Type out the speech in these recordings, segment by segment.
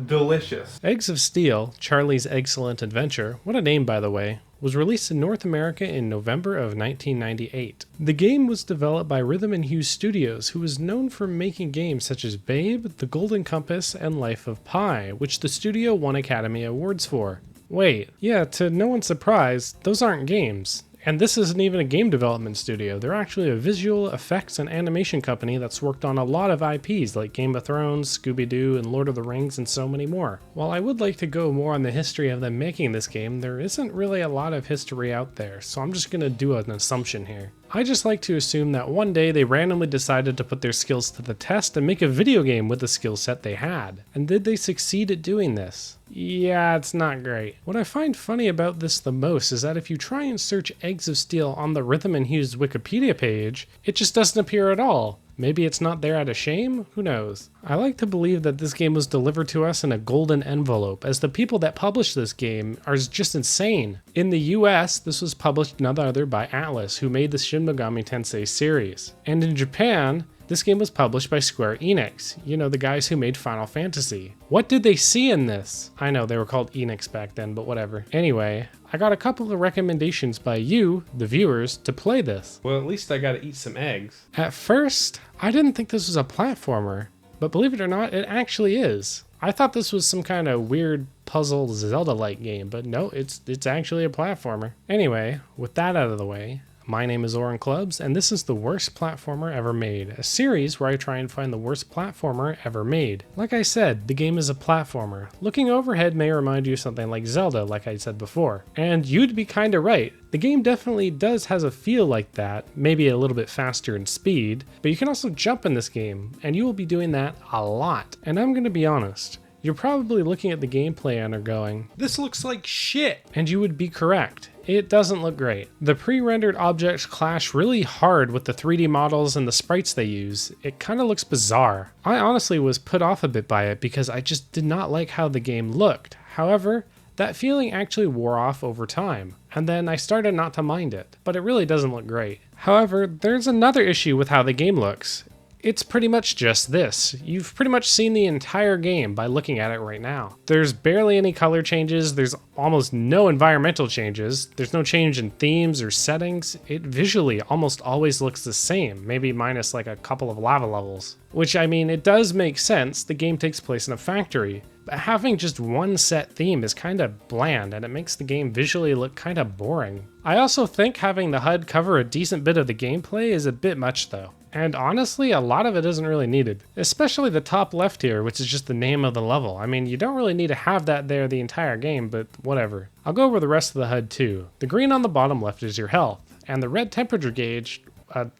delicious. Eggs of Steel, Charlie's Eggcellent Adventure, what a name by the way, was released in North America in November of 1998. The game was developed by Rhythm and Hue Studios, who was known for making games such as Babe, The Golden Compass, and Life of Pi, which the studio won Academy Awards for. Wait, yeah, to no one's surprise, those aren't games. And this isn't even a game development studio. They're actually a visual effects and animation company that's worked on a lot of IPs like Game of Thrones, Scooby-Doo, and Lord of the Rings, and so many more. While I would like to go more on the history of them making this game, there isn't really a lot of history out there, so I'm just gonna do an assumption here. I just like to assume that one day they randomly decided to put their skills to the test and make a video game with the skill set they had. And did they succeed at doing this? Yeah, it's not great. What I find funny about this the most is that if you try and search Eggs of Steel on the Rhythm and Hue's Wikipedia page, it just doesn't appear at all. Maybe it's not there out of shame? Who knows? I like to believe that this game was delivered to us in a golden envelope, as the people that published this game are just insane. In the US, this was published none other by Atlas, who made the Shin Megami Tensei series. And in Japan, this game was published by Square Enix, you know, the guys who made Final Fantasy. What did they see in this? I know they were called Enix back then, but whatever. Anyway, I got a couple of recommendations by you, the viewers, to play this. Well, at least I gotta eat some eggs. At first, I didn't think this was a platformer, but believe it or not, it actually is. I thought this was some kind of weird puzzle Zelda-like game, but no, it's actually a platformer. Anyway, with that out of the way, my name is Oren Clubs, and this is The Worst Platformer Ever Made, a series where I try and find the worst platformer ever made. Like I said, the game is a platformer. Looking overhead may remind you of something like Zelda, like I said before. And you'd be kinda right. The game definitely has a feel like that, maybe a little bit faster in speed, but you can also jump in this game, and you will be doing that a lot. And I'm gonna be honest, you're probably looking at the gameplay and are going, "This looks like shit!" And you would be correct. It doesn't look great. The pre-rendered objects clash really hard with the 3D models and the sprites they use. It kind of looks bizarre. I honestly was put off a bit by it because I just did not like how the game looked. However, that feeling actually wore off over time, and then I started not to mind it, but it really doesn't look great. However, there's another issue with how the game looks. It's pretty much just this. You've pretty much seen the entire game by looking at it right now. There's barely any color changes, there's almost no environmental changes, there's no change in themes or settings. It visually almost always looks the same, maybe minus like a couple of lava levels. Which, I mean, it does make sense, the game takes place in a factory, but having just one set theme is kind of bland and it makes the game visually look kind of boring. I also think having the HUD cover a decent bit of the gameplay is a bit much though. And honestly, a lot of it isn't really needed. Especially the top left here, which is just the name of the level. I mean, you don't really need to have that there the entire game, but whatever. I'll go over the rest of the HUD too. The green on the bottom left is your health, and the red temperature gauge,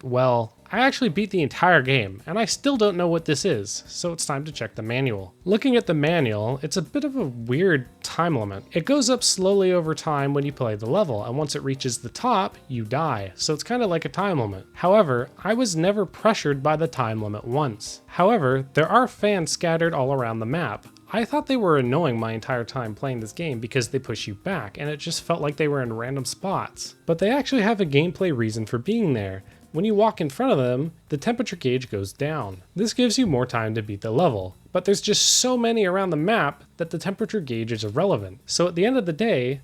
well, I actually beat the entire game, and I still don't know what this is, so it's time to check the manual. Looking at the manual, it's a bit of a weird time limit. It goes up slowly over time when you play the level, and once it reaches the top, you die, so it's kind of like a time limit. However, I was never pressured by the time limit once. However, there are fans scattered all around the map. I thought they were annoying my entire time playing this game because they push you back, and it just felt like they were in random spots. But they actually have a gameplay reason for being there. When you walk in front of them, the temperature gauge goes down. This gives you more time to beat the level, but there's just so many around the map that the temperature gauge is irrelevant. So at the end of the day,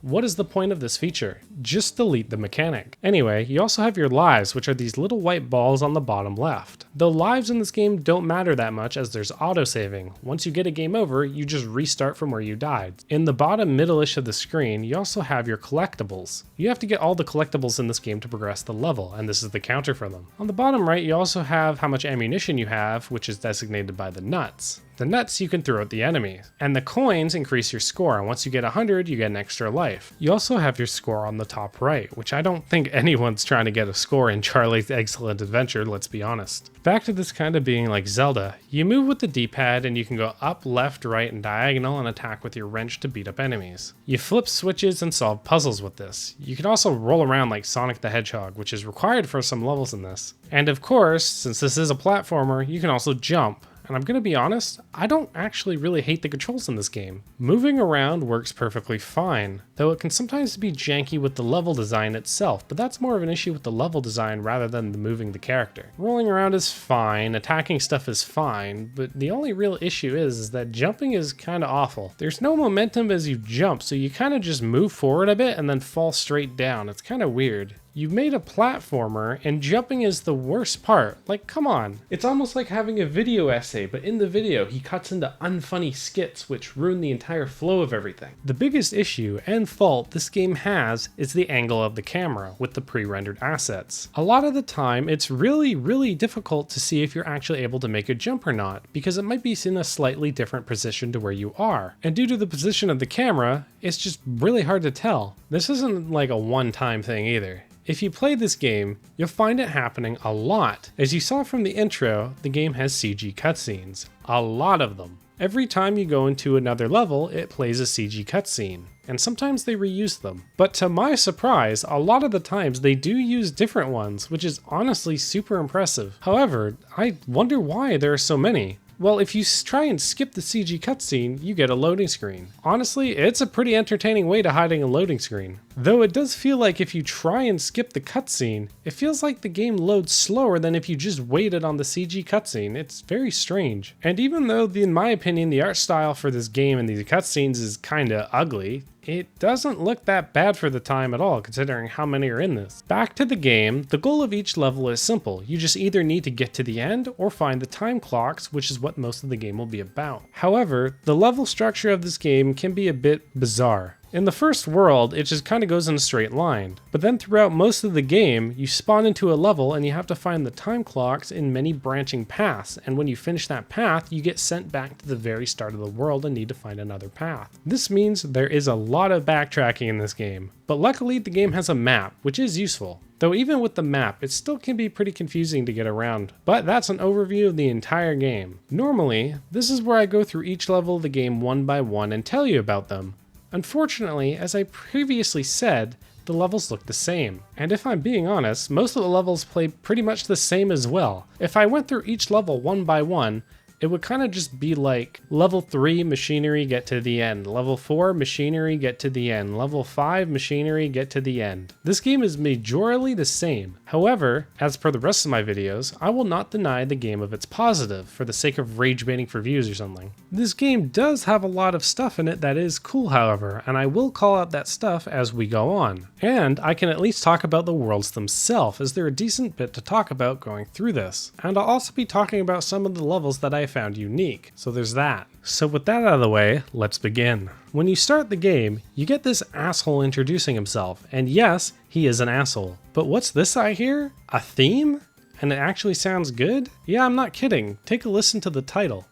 what is the point of this feature? Just delete the mechanic. Anyway, you also have your lives, which are these little white balls on the bottom left. The lives in this game don't matter that much as there's autosaving. Once you get a game over, you just restart from where you died. In the bottom middle-ish of the screen, you also have your collectibles. You have to get all the collectibles in this game to progress the level, and this is the counter for them. On the bottom right, you also have how much ammunition you have, which is designated by the nuts. The nuts you can throw at the enemies, and the coins increase your score, and once you get 100, you get an extra life. You also have your score on the top right, which I don't think anyone's trying to get a score in Charlie's Eggcellent Adventure, let's be honest. Back to this kind of being like Zelda, you move with the D-pad and you can go up, left, right, and diagonal and attack with your wrench to beat up enemies. You flip switches and solve puzzles with this. You can also roll around like Sonic the Hedgehog, which is required for some levels in this. And of course, since this is a platformer, you can also jump. and I'm gonna be honest, I don't actually really hate the controls in this game. Moving around works perfectly fine, though it can sometimes be janky with the level design itself, but that's more of an issue with the level design rather than the moving the character. Rolling around is fine, attacking stuff is fine, but the only real issue is that jumping is kinda awful. There's no momentum as you jump, so you kinda just move forward a bit and then fall straight down. It's kinda weird. You've made a platformer, and jumping is the worst part. Like, come on. It's almost like having a video essay, but in the video, he cuts into unfunny skits which ruin the entire flow of everything. The biggest issue and fault this game has is the angle of the camera with the pre-rendered assets. A lot of the time, it's really difficult to see if you're actually able to make a jump or not, because it might be in a slightly different position to where you are. And due to the position of the camera, it's just really hard to tell. This isn't like a one-time thing either. If you play this game, you'll find it happening a lot. As you saw from the intro, the game has CG cutscenes. A lot of them. Every time you go into another level, it plays a CG cutscene, and sometimes they reuse them. But to my surprise, a lot of the times they do use different ones, which is honestly super impressive. However, I wonder why there are so many. Well, if you try and skip the CG cutscene, you get a loading screen. Honestly, it's a pretty entertaining way to hiding a loading screen. Though it does feel like if you try and skip the cutscene, it feels like the game loads slower than if you just waited on the CG cutscene. It's very strange. And even though, in my opinion, the art style for this game and these cutscenes is kinda ugly, it doesn't look that bad for the time at all, considering how many are in this. Back to the game, the goal of each level is simple. You just either need to get to the end or find the time clocks, which is what most of the game will be about. However, the level structure of this game can be a bit bizarre. In the first world, it just kind of goes in a straight line. But then throughout most of the game, you spawn into a level and you have to find the time clocks in many branching paths. And when you finish that path, you get sent back to the very start of the world and need to find another path. This means there is a lot of backtracking in this game. But luckily, the game has a map, which is useful. Though even with the map, it still can be pretty confusing to get around. But that's an overview of the entire game. Normally, this is where I go through each level of the game one by one and tell you about them. Unfortunately, as I previously said, the levels look the same. And if I'm being honest, most of the levels play pretty much the same as well. If I went through each level one by one, it would kind of just be like level 3 machinery get to the end, level 4 machinery get to the end, level 5 machinery get to the end. This game is majorly the same. However, as per the rest of my videos, I will not deny the game of its positive for the sake of rage baiting for views or something. This game does have a lot of stuff in it that is cool, however, and I will call out that stuff as we go on. And I can at least talk about the worlds themselves, as they're a decent bit to talk about going through this. And I'll also be talking about some of the levels that I found unique, so there's that. So with that out of the way, let's begin. When you start the game, you get this asshole introducing himself, and yes, he is an asshole. But what's this I hear? A theme? And it actually sounds good? Yeah, I'm not kidding. Take a listen to the title.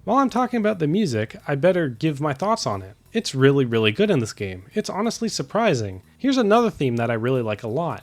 While I'm talking about the music, I better give my thoughts on it. It's really good in this game. It's honestly surprising. Here's another theme that I really like a lot.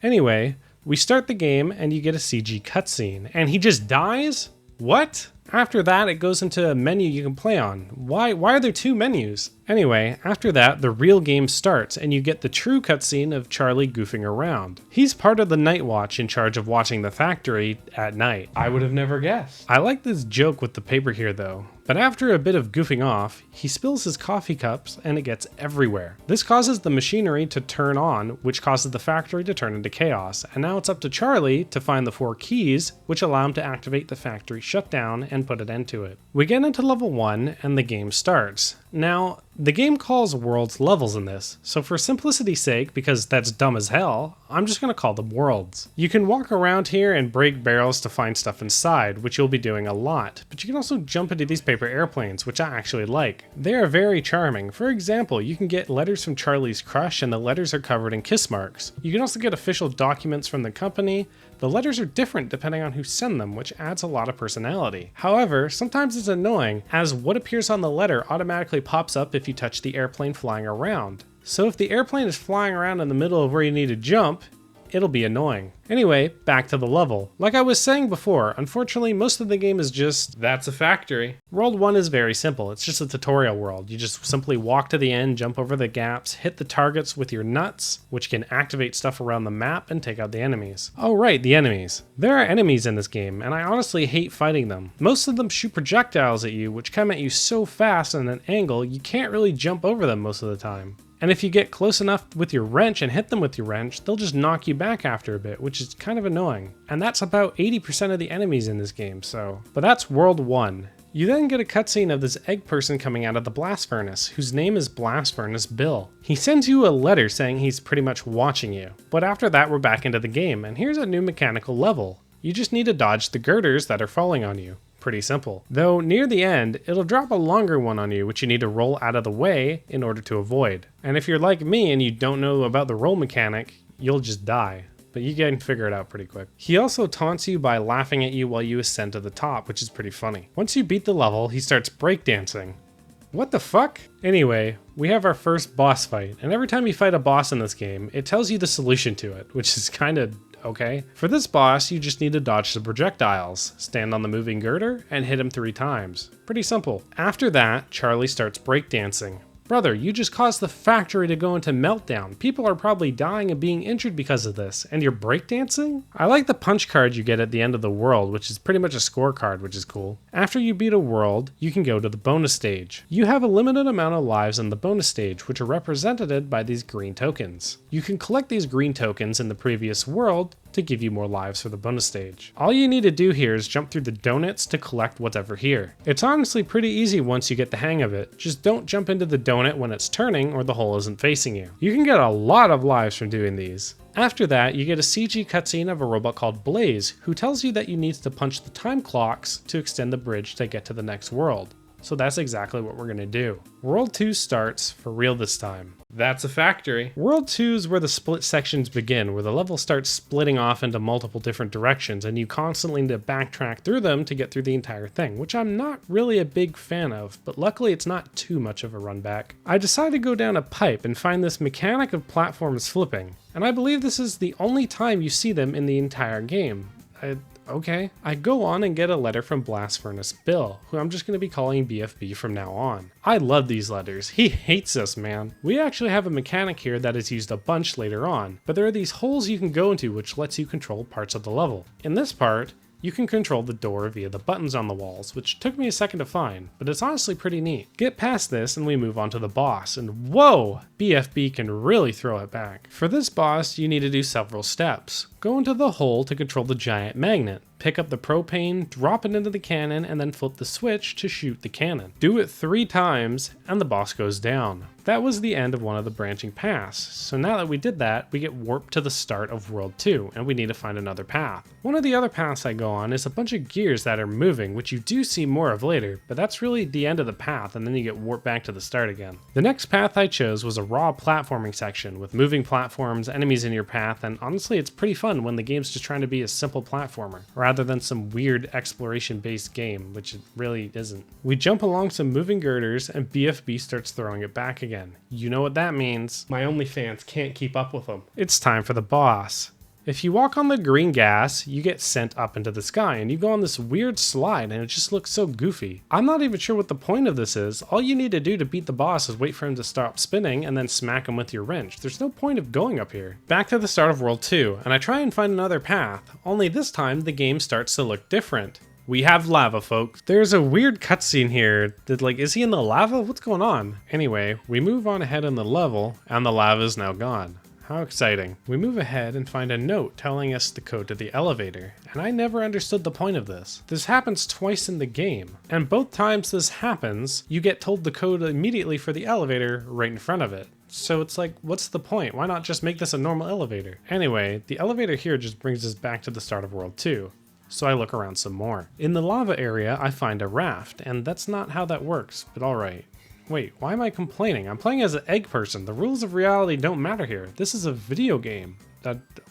Anyway, we start the game and you get a CG cutscene, and he just dies? What? After that, it goes into a menu you can play on. Why are there two menus? Anyway, after that, the real game starts and you get the true cutscene of Charlie goofing around. He's part of the Night Watch in charge of watching the factory at night. I would have never guessed. I like this joke with the paper here though. But after a bit of goofing off, he spills his coffee cups and it gets everywhere. This causes the machinery to turn on, which causes the factory to turn into chaos. And now it's up to Charlie to find the 4 keys, which allow him to activate the factory shutdown and put an end to it. We get into level 1 and the game starts. Now, The game calls worlds levels in this, so for simplicity's sake, because that's dumb as hell, I'm just going to call them worlds. You can walk around here and break barrels to find stuff inside, which you'll be doing a lot, but you can also jump into these paper airplanes, which I actually like. They are very charming. For example, you can get letters from Charlie's crush, and the letters are covered in kiss marks. You can also get official documents from the company. The letters are different depending on who sent them, which adds a lot of personality. However, sometimes it's annoying, as what appears on the letter automatically pops up if you touch the airplane flying around. So if the airplane is flying around in the middle of where you need to jump, it'll be annoying. Anyway, back to the level. Like I was saying before, unfortunately most of the game is just, that's a factory. World 1 is very simple. It's just a tutorial world. You just simply walk to the end, jump over the gaps, hit the targets with your nuts, which can activate stuff around the map and take out the enemies. Oh right, the enemies. There are enemies in this game, and I honestly hate fighting them. Most of them shoot projectiles at you, which come at you so fast at an angle, you can't really jump over them most of the time. And if you get close enough with your wrench and hit them with your wrench, they'll just knock you back after a bit, which is kind of annoying. And that's about 80% of the enemies in this game, so. But that's World 1. You then get a cutscene of this egg person coming out of the blast furnace, whose name is Blast Furnace Bill. He sends you a letter saying he's pretty much watching you. But after that, we're back into the game, and here's a new mechanical level. You just need to dodge the girders that are falling on you. Pretty simple. Though near the end, it'll drop a longer one on you, which you need to roll out of the way in order to avoid. And if you're like me and you don't know about the roll mechanic, you'll just die. But you can figure it out pretty quick. He also taunts you by laughing at you while you ascend to the top, which is pretty funny. Once you beat the level, he starts breakdancing. What the fuck? Anyway, we have our first boss fight, and every time you fight a boss in this game, it tells you the solution to it, which is kind of okay. For this boss, you just need to dodge the projectiles, stand on the moving girder, and hit him 3 times. Pretty simple. After that, Charlie starts breakdancing. Brother, you just caused the factory to go into meltdown. People are probably dying and being injured because of this, and you're breakdancing? I like the punch card you get at the end of the world, which is pretty much a scorecard, which is cool. After you beat a world, you can go to the bonus stage. You have a limited amount of lives in the bonus stage, which are represented by these green tokens. You can collect these green tokens in the previous world to give you more lives for the bonus stage. All you need to do here is jump through the donuts to collect whatever here. It's honestly pretty easy once you get the hang of it. Just don't jump into the donut when it's turning or the hole isn't facing you. You can get a lot of lives from doing these. After that, you get a CG cutscene of a robot called Blaze, who tells you that you need to punch the time clocks to extend the bridge to get to the next world. So that's exactly what we're going to do. World 2 starts for real this time. That's a factory. World 2 is where the split sections begin, where the level starts splitting off into multiple different directions, and you constantly need to backtrack through them to get through the entire thing, which I'm not really a big fan of, but luckily it's not too much of a run back. I decided to go down a pipe and find this mechanic of platforms flipping, and I believe this is the only time you see them in the entire game. Okay. I go on and get a letter from Blast Furnace Bill, who I'm just going to be calling BFB from now on. I love these letters. He hates us, man. We actually have a mechanic here that is used a bunch later on, but there are these holes you can go into which lets you control parts of the level. In this part, you can control the door via the buttons on the walls, which took me a second to find, but it's honestly pretty neat. Get past this and we move on to the boss, and whoa! BFB can really throw it back. For this boss, you need to do several steps. Go into the hole to control the giant magnet. Pick up the propane, drop it into the cannon, and then flip the switch to shoot the cannon. Do it 3 times, and the boss goes down. That was the end of one of the branching paths, so now that we did that, we get warped to the start of World 2, and we need to find another path. One of the other paths I go on is a bunch of gears that are moving, which you do see more of later, but that's really the end of the path, and then you get warped back to the start again. The next path I chose was a raw platforming section, with moving platforms, enemies in your path, and honestly it's pretty fun when the game's just trying to be a simple platformer, rather than some weird exploration-based game, which it really isn't. We jump along some moving girders, and BFB starts throwing it back again. You know what that means. My OnlyFans can't keep up with them. It's time for the boss. If you walk on the green gas, you get sent up into the sky, and you go on this weird slide, and it just looks so goofy. I'm not even sure what the point of this is. All you need to do to beat the boss is wait for him to stop spinning, and then smack him with your wrench. There's no point of going up here. Back to the start of World 2, and I try and find another path, only this time the game starts to look different. We have lava, folks. There's a weird cutscene here that, like, is he in the lava? What's going on? Anyway, we move on ahead in the level, and the lava is now gone. How exciting. We move ahead and find a note telling us the code to the elevator, and I never understood the point of this. This happens twice in the game, and both times this happens, you get told the code immediately for the elevator right in front of it. So it's like, what's the point? Why not just make this a normal elevator? Anyway, the elevator here just brings us back to the start of World 2. So I look around some more. In the lava area, I find a raft, and that's not how that works, but alright. Wait, why am I complaining? I'm playing as an egg person. The rules of reality don't matter here. This is a video game.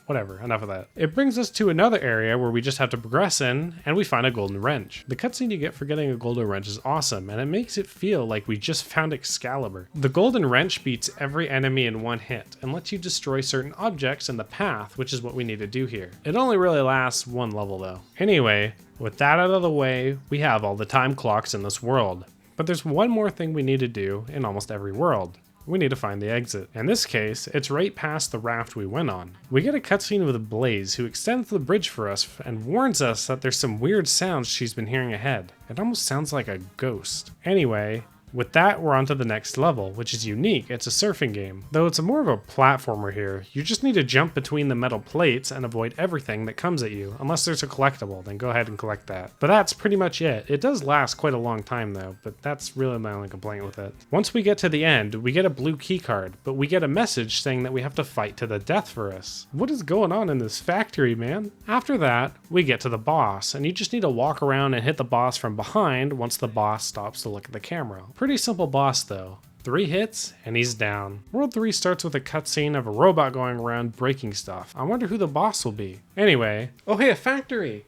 Whatever, enough of that. It brings us to another area where we just have to progress in, and we find a golden wrench. The cutscene you get for getting a golden wrench is awesome, and it makes it feel like we just found Excalibur. The golden wrench beats every enemy in one hit, and lets you destroy certain objects in the path, which is what we need to do here. It only really lasts one level though. Anyway, with that out of the way, we have all the time clocks in this world. But there's one more thing we need to do in almost every world. We need to find the exit. In this case, it's right past the raft we went on. We get a cutscene with Blaze, who extends the bridge for us and warns us that there's some weird sounds she's been hearing ahead. It almost sounds like a ghost. Anyway, with that, we're on to the next level, which is unique. It's a surfing game. Though it's more of a platformer here, you just need to jump between the metal plates and avoid everything that comes at you. Unless there's a collectible, then go ahead and collect that. But that's pretty much it. It does last quite a long time though, but that's really my only complaint with it. Once we get to the end, we get a blue keycard, but we get a message saying that we have to fight to the death for us. What is going on in this factory, man? After that, we get to the boss, and you just need to walk around and hit the boss from behind once the boss stops to look at the camera. Pretty simple boss though. 3 hits and he's down. World 3 starts with a cutscene of a robot going around breaking stuff. I wonder who the boss will be. Anyway, oh hey, a factory!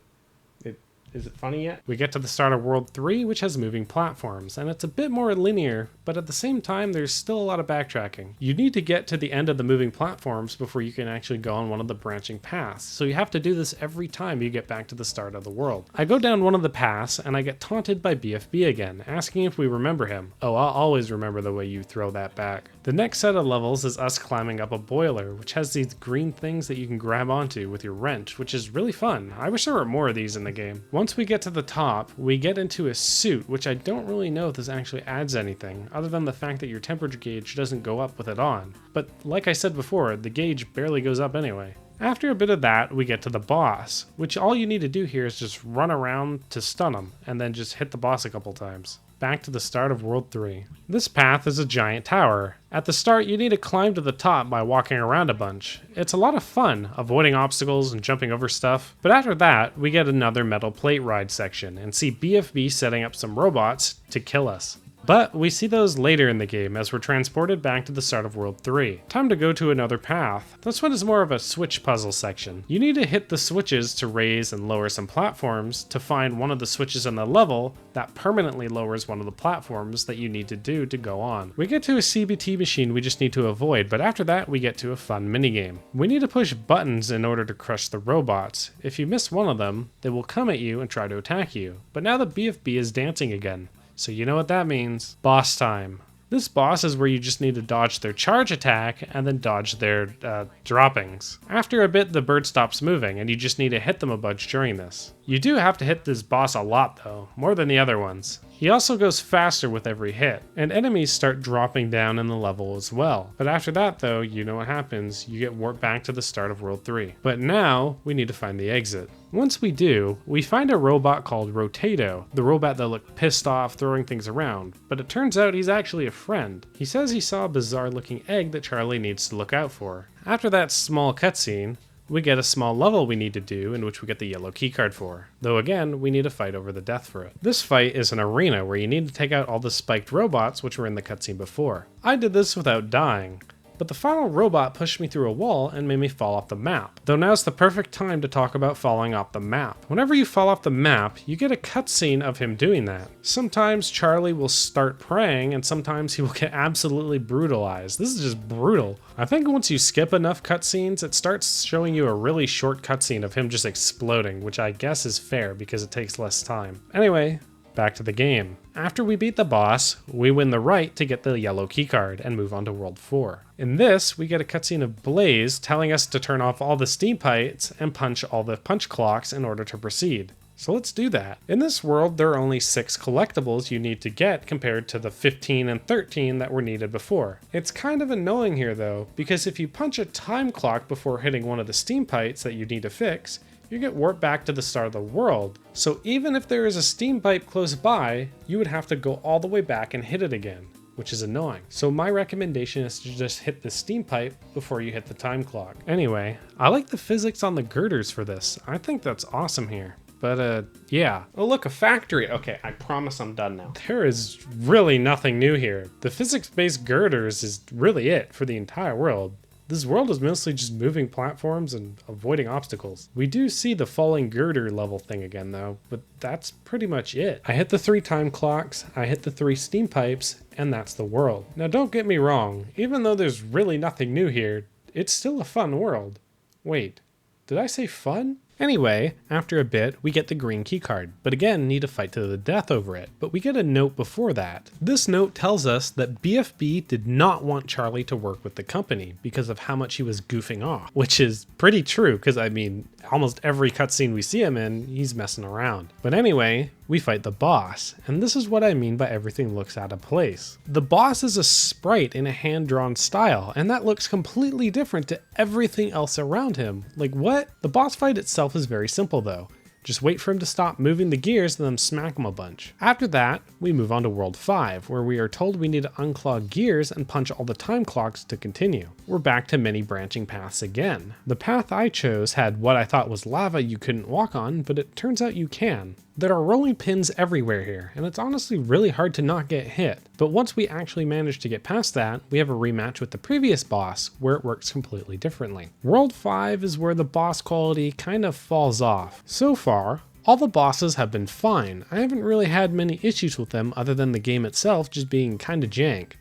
Is it funny yet? We get to the start of World 3, which has moving platforms, and it's a bit more linear, but at the same time, there's still a lot of backtracking. You need to get to the end of the moving platforms before you can actually go on one of the branching paths, so you have to do this every time you get back to the start of the world. I go down one of the paths, and I get taunted by BFB again, asking if we remember him. Oh, I'll always remember the way you throw that back. The next set of levels is us climbing up a boiler, which has these green things that you can grab onto with your wrench, which is really fun. I wish there were more of these in the game. Once we get to the top, we get into a suit, which I don't really know if this actually adds anything, other than the fact that your temperature gauge doesn't go up with it on. But like I said before, the gauge barely goes up anyway. After a bit of that, we get to the boss, which all you need to do here is just run around to stun him, and then just hit the boss a couple times. Back to the start of World 3. This path is a giant tower. At the start, you need to climb to the top by walking around a bunch. It's a lot of fun, avoiding obstacles and jumping over stuff. But after that, we get another metal plate ride section and see BFB setting up some robots to kill us. But we see those later in the game as we're transported back to the start of World 3. Time to go to another path. This one is more of a switch puzzle section. You need to hit the switches to raise and lower some platforms to find one of the switches on the level that permanently lowers one of the platforms that you need to do to go on. We get to a CBT machine we just need to avoid, but after that we get to a fun minigame. We need to push buttons in order to crush the robots. If you miss one of them, they will come at you and try to attack you. But now the BFB is dancing again. So you know what that means. Boss time. This boss is where you just need to dodge their charge attack and then dodge their droppings. After a bit, the bird stops moving and you just need to hit them a bunch during this. You do have to hit this boss a lot though, more than the other ones. He also goes faster with every hit, and enemies start dropping down in the level as well. But after that though, you know what happens, you get warped back to the start of World 3. But now, we need to find the exit. Once we do, we find a robot called Rotato, the robot that looked pissed off throwing things around, but it turns out he's actually a friend. He says he saw a bizarre looking egg that Charlie needs to look out for. After that small cutscene, we get a small level we need to do in which we get the yellow keycard for. Though again, we need to fight over the death for it. This fight is an arena where you need to take out all the spiked robots which were in the cutscene before. I did this without dying, but the final robot pushed me through a wall and made me fall off the map. Though now's the perfect time to talk about falling off the map. Whenever you fall off the map, you get a cutscene of him doing that. Sometimes Charlie will start praying and sometimes he will get absolutely brutalized. This is just brutal. I think once you skip enough cutscenes, it starts showing you a really short cutscene of him just exploding, which I guess is fair because it takes less time. Anyway, back to the game. After we beat the boss, we win the right to get the yellow keycard and move on to World 4. In this, we get a cutscene of Blaze telling us to turn off all the steam pipes and punch all the punch clocks in order to proceed. So let's do that. In this world, there are only 6 collectibles you need to get compared to the 15 and 13 that were needed before. It's kind of annoying here though, because if you punch a time clock before hitting one of the steam pipes that you need to fix, you get warped back to the start of the world. So even if there is a steam pipe close by, you would have to go all the way back and hit it again, which is annoying. So my recommendation is to just hit the steam pipe before you hit the time clock. Anyway, I like the physics on the girders for this. I think that's awesome here. But yeah. Oh look, a factory. Okay, I promise I'm done now. There is really nothing new here. The physics-based girders is really it for the entire world. This world is mostly just moving platforms and avoiding obstacles. We do see the falling girder level thing again though, but that's pretty much it. I hit the 3 time clocks, I hit the 3 steam pipes, and that's the world. Now don't get me wrong, even though there's really nothing new here, it's still a fun world. Wait, did I say fun? Anyway, after a bit, we get the green keycard, but again need to fight to the death over it. But we get a note before that. This note tells us that BFB did not want Charlie to work with the company because of how much he was goofing off, which is pretty true because I mean, almost every cutscene we see him in, he's messing around. But anyway, we fight the boss, and this is what I mean by everything looks out of place. The boss is a sprite in a hand-drawn style, and that looks completely different to everything else around him. Like what? The boss fight itself is very simple though. Just wait for him to stop moving the gears and then smack him a bunch. After that, we move on to World 5, where we are told we need to unclog gears and punch all the time clocks to continue. We're back to many branching paths again. The path I chose had what I thought was lava you couldn't walk on, but it turns out you can. There are rolling pins everywhere here, and it's honestly really hard to not get hit. But once we actually manage to get past that, we have a rematch with the previous boss, where it works completely differently. World 5 is where the boss quality kind of falls off. So far, all the bosses have been fine. I haven't really had many issues with them other than the game itself just being kinda jank.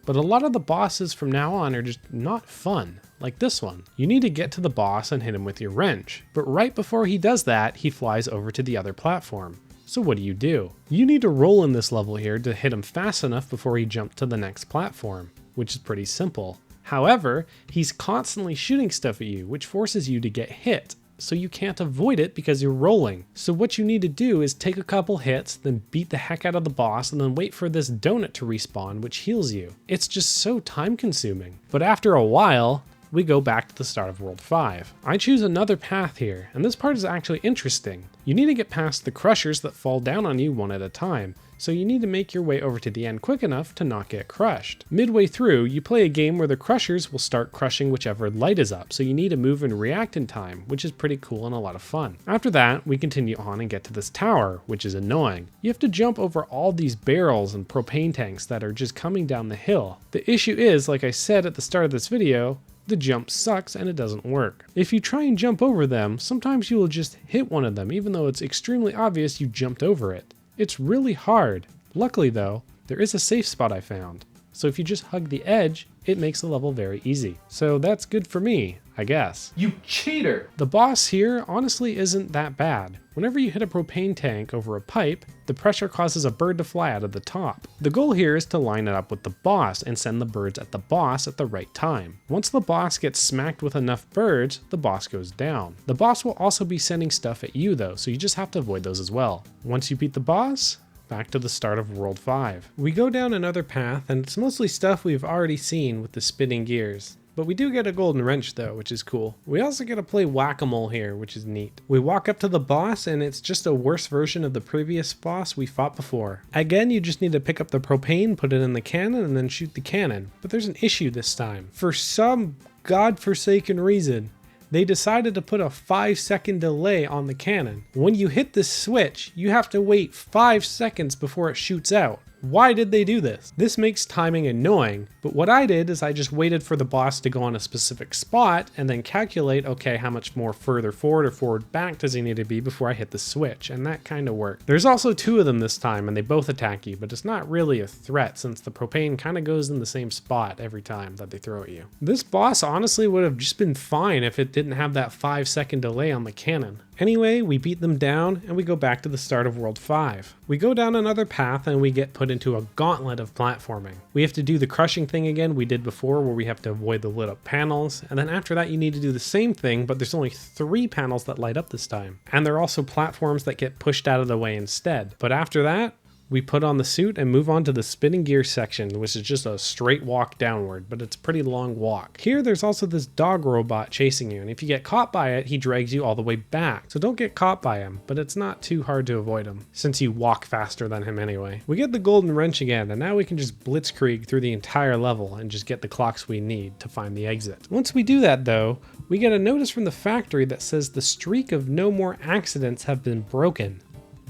But a lot of the bosses from now on are just not fun. Like this one. You need to get to the boss and hit him with your wrench, but right before he does that, he flies over to the other platform. So what do? You need to roll in this level here to hit him fast enough before he jumps to the next platform, which is pretty simple. However, he's constantly shooting stuff at you, which forces you to get hit, so you can't avoid it because you're rolling. So what you need to do is take a couple hits, then beat the heck out of the boss, and then wait for this donut to respawn, which heals you. It's just so time consuming. But after a while, we go back to the start of World 5. I choose another path here, and this part is actually interesting. You need to get past the crushers that fall down on you one at a time, so you need to make your way over to the end quick enough to not get crushed. Midway through, you play a game where the crushers will start crushing whichever light is up, so you need to move and react in time, which is pretty cool and a lot of fun. After that, we continue on and get to this tower, which is annoying. You have to jump over all these barrels and propane tanks that are just coming down the hill. The issue is, like I said at the start of this video, the jump sucks and it doesn't work. If you try and jump over them, sometimes you will just hit one of them even though it's extremely obvious you jumped over it. It's really hard. Luckily though, there is a safe spot I found. So if you just hug the edge, it makes the level very easy. So that's good for me, I guess. You cheater! The boss here honestly isn't that bad. Whenever you hit a propane tank over a pipe, the pressure causes a bird to fly out of the top. The goal here is to line it up with the boss and send the birds at the boss at the right time. Once the boss gets smacked with enough birds, the boss goes down. The boss will also be sending stuff at you though, so you just have to avoid those as well. Once you beat the boss, back to the start of World 5. We go down another path, and it's mostly stuff we've already seen with the spinning gears. But we do get a golden wrench though, which is cool. We also get to play whack-a-mole here, which is neat. We walk up to the boss, and it's just a worse version of the previous boss we fought before. Again, you just need to pick up the propane, put it in the cannon, and then shoot the cannon. But there's an issue this time. For some godforsaken reason, they decided to put a 5-second delay on the cannon. When you hit this switch, you have to wait 5 seconds before it shoots out. Why did they do this? This makes timing annoying, but what I did is I just waited for the boss to go on a specific spot and then calculate, okay, how much more further forward or forward back does he need to be before I hit the switch, and that kind of worked. There's also 2 of them this time, and they both attack you, but it's not really a threat since the propane kind of goes in the same spot every time that they throw at you. This boss honestly would have just been fine if it didn't have that 5-second delay on the cannon. Anyway, we beat them down and we go back to the start of World 5. We go down another path and we get put into a gauntlet of platforming. We have to do the crushing thing again we did before, where we have to avoid the lit up panels, and then after that you need to do the same thing, but there's only 3 panels that light up this time. And there are also platforms that get pushed out of the way instead. But after that, we put on the suit and move on to the spinning gear section, which is just a straight walk downward, but it's a pretty long walk. Here there's also this dog robot chasing you, and if you get caught by it, he drags you all the way back. So don't get caught by him, but it's not too hard to avoid him, since you walk faster than him anyway. We get the golden wrench again, and now we can just blitzkrieg through the entire level and just get the clocks we need to find the exit. Once we do that though, we get a notice from the factory that says the streak of no more accidents have been broken.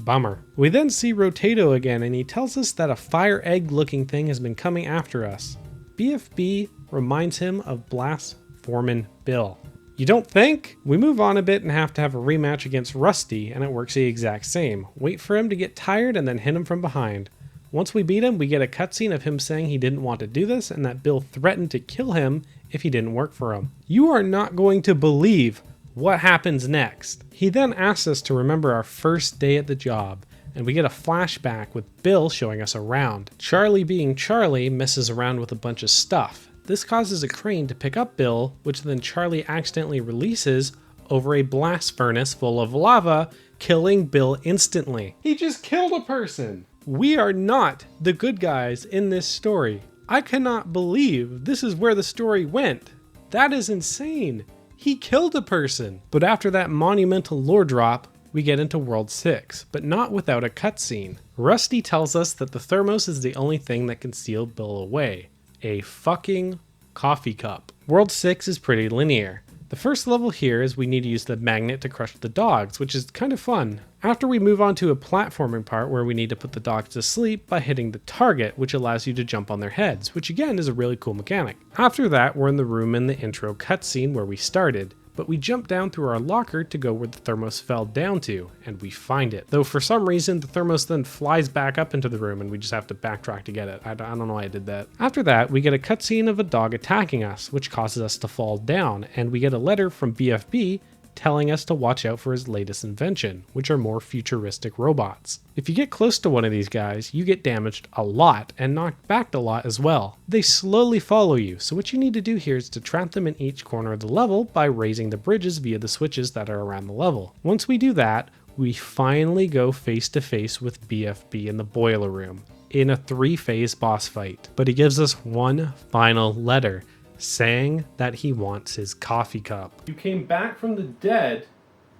Bummer. We then see Rotato again, and he tells us that a fire egg looking thing has been coming after us. BFB reminds him of Blast Foreman Bill. You don't think? We move on a bit and have to have a rematch against Rusty, and it works the exact same. Wait for him to get tired and then hit him from behind. Once we beat him, we get a cutscene of him saying he didn't want to do this and that Bill threatened to kill him if he didn't work for him. You are not going to believe what happens next. He then asks us to remember our first day at the job, and we get a flashback with Bill showing us around. Charlie, being Charlie, messes around with a bunch of stuff. This causes a crane to pick up Bill, which then Charlie accidentally releases over a blast furnace full of lava, killing Bill instantly. He just killed a person! We are not the good guys in this story. I cannot believe this is where the story went. That is insane. He killed a person. But after that monumental lore drop, we get into World 6, but not without a cutscene. Rusty tells us that the thermos is the only thing that can steal Bill away. A fucking coffee cup. World 6 is pretty linear. The first level here is we need to use the magnet to crush the dogs, which is kind of fun. After we move on to a platforming part where we need to put the dogs to sleep by hitting the target, which allows you to jump on their heads, which again is a really cool mechanic. After that, we're in the room in the intro cutscene where we started, but we jump down through our locker to go where the thermos fell down to, and we find it. Though for some reason, the thermos then flies back up into the room and we just have to backtrack to get it. I don't know why I did that. After that, we get a cutscene of a dog attacking us, which causes us to fall down, and we get a letter from BFB telling us to watch out for his latest invention, which are more futuristic robots. If you get close to one of these guys, you get damaged a lot and knocked back a lot as well. They slowly follow you, so what you need to do here is to trap them in each corner of the level by raising the bridges via the switches that are around the level. Once we do that, we finally go face to face with BFB in the boiler room in a 3-phase boss fight. But he gives us one final letter, saying that he wants his coffee cup. You came back from the dead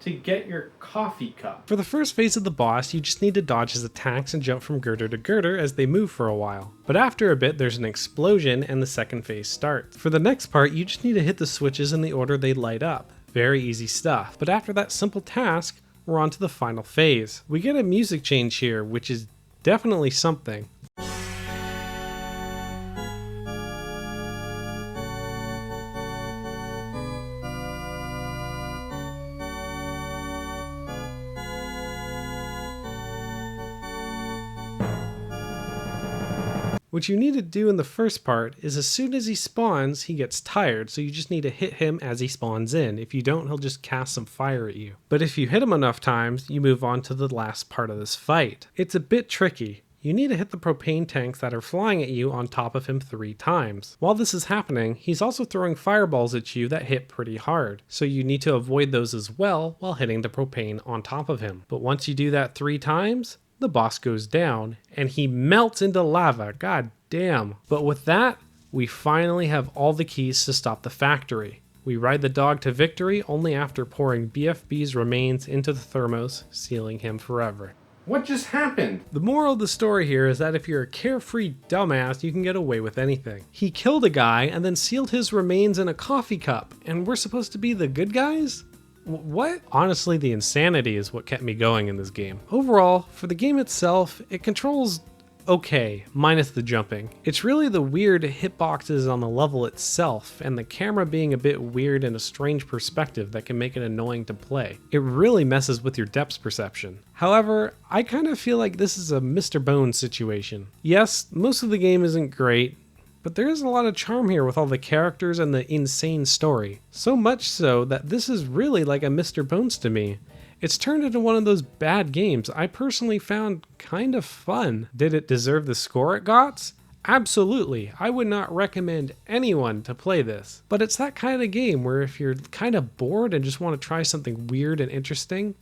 to get your coffee cup. For the first phase of the boss, you just need to dodge his attacks and jump from girder to girder as they move for a while. But after a bit, there's an explosion and the second phase starts. For the next part, you just need to hit the switches in the order they light up. Very easy stuff. But after that simple task, we're on to the final phase. We get a music change here, which is definitely something. What you need to do in the first part is as soon as he spawns, he gets tired, so you just need to hit him as he spawns in. If you don't, he'll just cast some fire at you. But if you hit him enough times, you move on to the last part of this fight. It's a bit tricky. You need to hit the propane tanks that are flying at you on top of him 3 times. While this is happening, he's also throwing fireballs at you that hit pretty hard, so you need to avoid those as well while hitting the propane on top of him. But once you do that 3 times, the boss goes down and he melts into lava. God damn. But with that, we finally have all the keys to stop the factory. We ride the dog to victory only after pouring BFB's remains into the thermos, sealing him forever. What just happened? The moral of the story here is that if you're a carefree dumbass, you can get away with anything. He killed a guy and then sealed his remains in a coffee cup, and we're supposed to be the good guys? What? Honestly, the insanity is what kept me going in this game. Overall, for the game itself, it controls okay, minus the jumping. It's really the weird hitboxes on the level itself, and the camera being a bit weird in a strange perspective that can make it annoying to play. It really messes with your depth perception. However, I kind of feel like this is a Mr. Bones situation. Yes, most of the game isn't great, but there is a lot of charm here with all the characters and the insane story. So much so that this is really like a Mr. Bones to me. It's turned into one of those bad games I personally found kind of fun. Did it deserve the score it got? Absolutely. I would not recommend anyone to play this. But it's that kind of game where if you're kind of bored and just want to try something weird and interesting,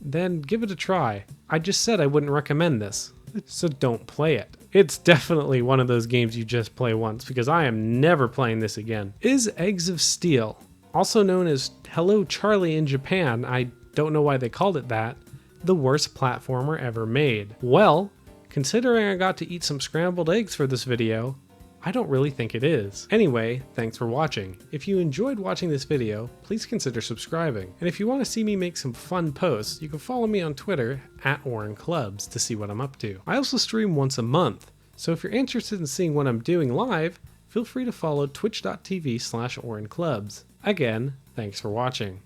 then give it a try. I just said I wouldn't recommend this, so don't play it. It's definitely one of those games you just play once, because I am never playing this again. Is Eggs of Steel, also known as Hello Charlie in Japan, I don't know why they called it that, the worst platformer ever made? Well, considering I got to eat some scrambled eggs for this video, I don't really think it is. Anyway, thanks for watching. If you enjoyed watching this video, please consider subscribing. And if you want to see me make some fun posts, you can follow me on Twitter @OrenClubs to see what I'm up to. I also stream once a month, so if you're interested in seeing what I'm doing live, feel free to follow twitch.tv/OrenClubs. Again, thanks for watching.